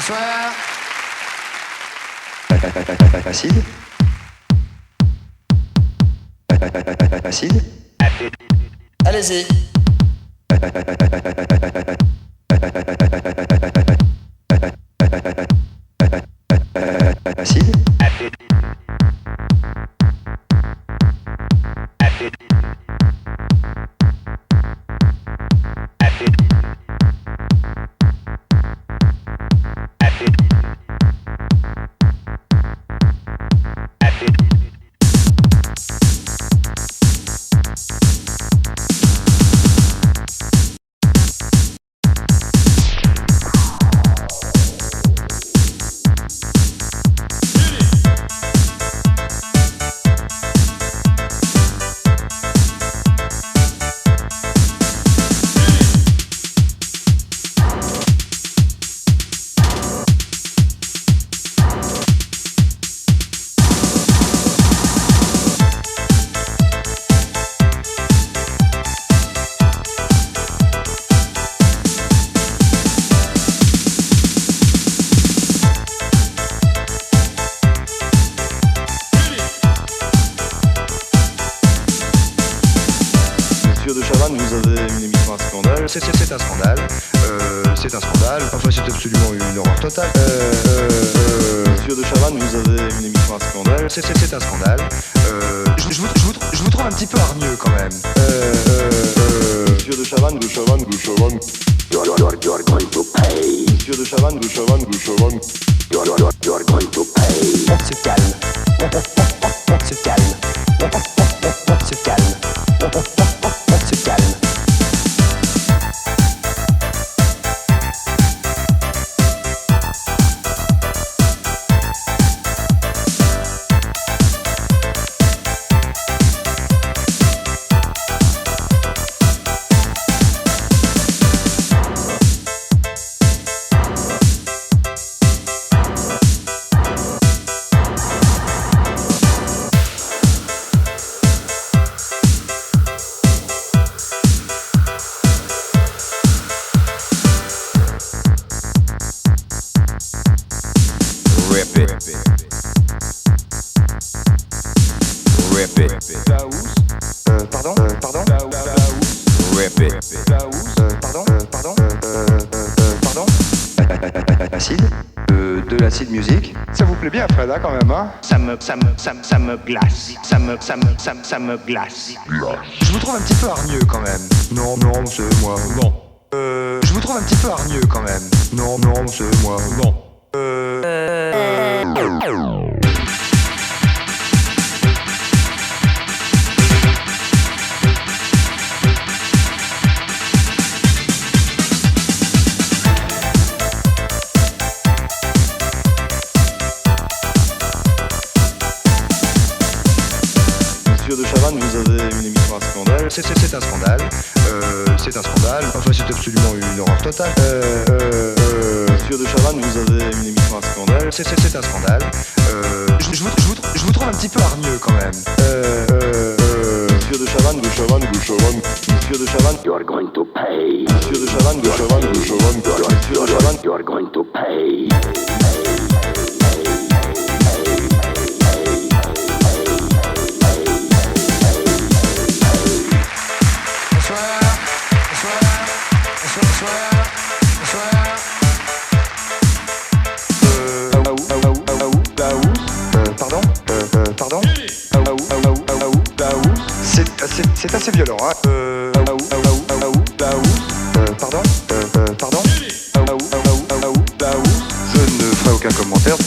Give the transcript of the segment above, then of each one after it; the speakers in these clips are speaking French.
Bonsoir. Acide. Acide. Allez-y. Acide. Monsieur de Chavannes, vous avez une émission à scandale. C'est un scandale. C'est un scandale. Enfin, c'est absolument une horreur totale. Monsieur de Chavannes, vous avez une émission à scandale. C'est un scandale. Je vous trouve un petit peu hargneux quand même. Monsieur de Chavannes, Monsieur de Chavannes, Monsieur de Chavannes, On se calme. On se calme. On se calme. On se calme. Acide. De l'acide musique. Ça vous plaît bien, Fred, hein, quand même, hein? Ça me glace. Ça me glace. Je vous trouve un petit peu hargneux, quand même. Non, c'est moi. Non. Je vous trouve un petit peu hargneux, quand même. Non, c'est moi. Non. Monsieur de Chavannes, vous avez une émission à scandale. C'est un scandale. C'est un scandale. Enfin, c'est absolument une horreur totale. Monsieur de Chavannes, vous avez une émission à scandale. C'est un scandale. Je vous trouve un petit peu hargneux, quand même. Monsieur de Chavannes, Monsieur de Chavannes, You are going to pay. Monsieur de Chavannes, Monsieur de Chavannes, You are going to pay. Pardon. C'est assez violent, hein. Pardon. je ne ferai aucun commentaire.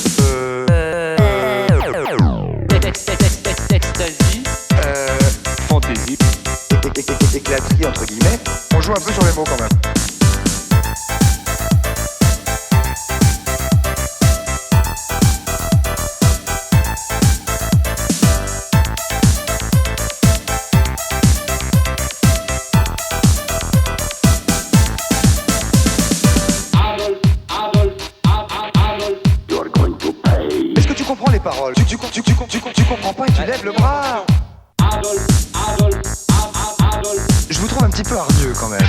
Fantaisie. Éclaterie, entre guillemets. On joue un peu sur les mots, quand même. Paroles. Tu comprends pas et tu lèves le bras. Je vous trouve un petit peu hargneux quand même.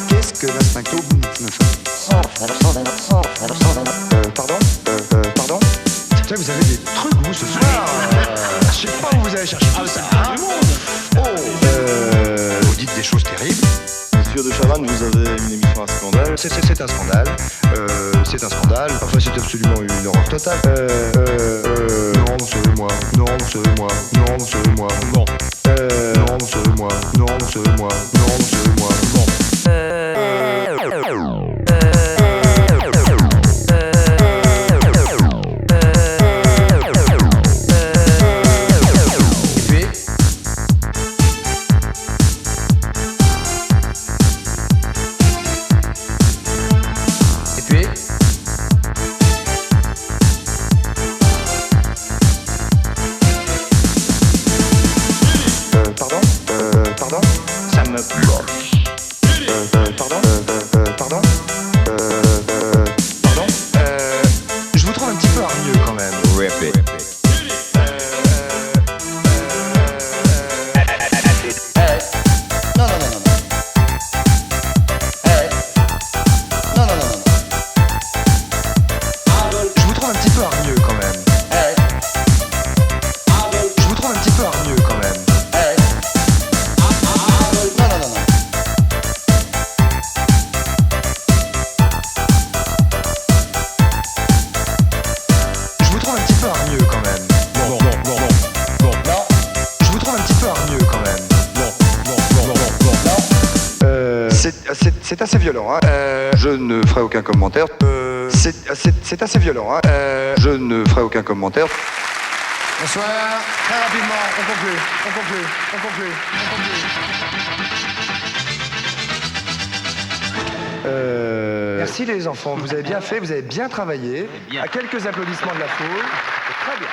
Qu'est-ce que pardon? Tiens, vous avez des trucs, vous, ce soir. Je sais pas où vous allez chercher tout ça. Vous dites des choses terribles. Monsieur de Chavannes, vous avez une émission à scandale. C'est un scandale. C'est un scandale. Parfois, c'est absolument une horreur totale. Non, c'est moi. Non, c'est moi. Non, c'est moi. Bon. Non, c'est moi. Non, c'est moi. Non, c'est moi. Bon. Pardon? Ça me glace. Pardon? Je vous trouve un petit peu hargneux quand même. Je vous trouve un petit peu hargneux quand même. Je vous trouve un petit peu hargneux quand même. Je vous trouve un petit peu hargneux quand même. Bon. Je vous trouve un petit peu hargneux quand même. C'est assez violent, hein. Je ne ferai aucun commentaire. C'est assez violent, hein. Je ne ferai aucun commentaire. Bonsoir. Très rapidement, on conclut. Merci les enfants, vous avez bien fait, vous avez bien travaillé. À quelques applaudissements de la foule. Très bien.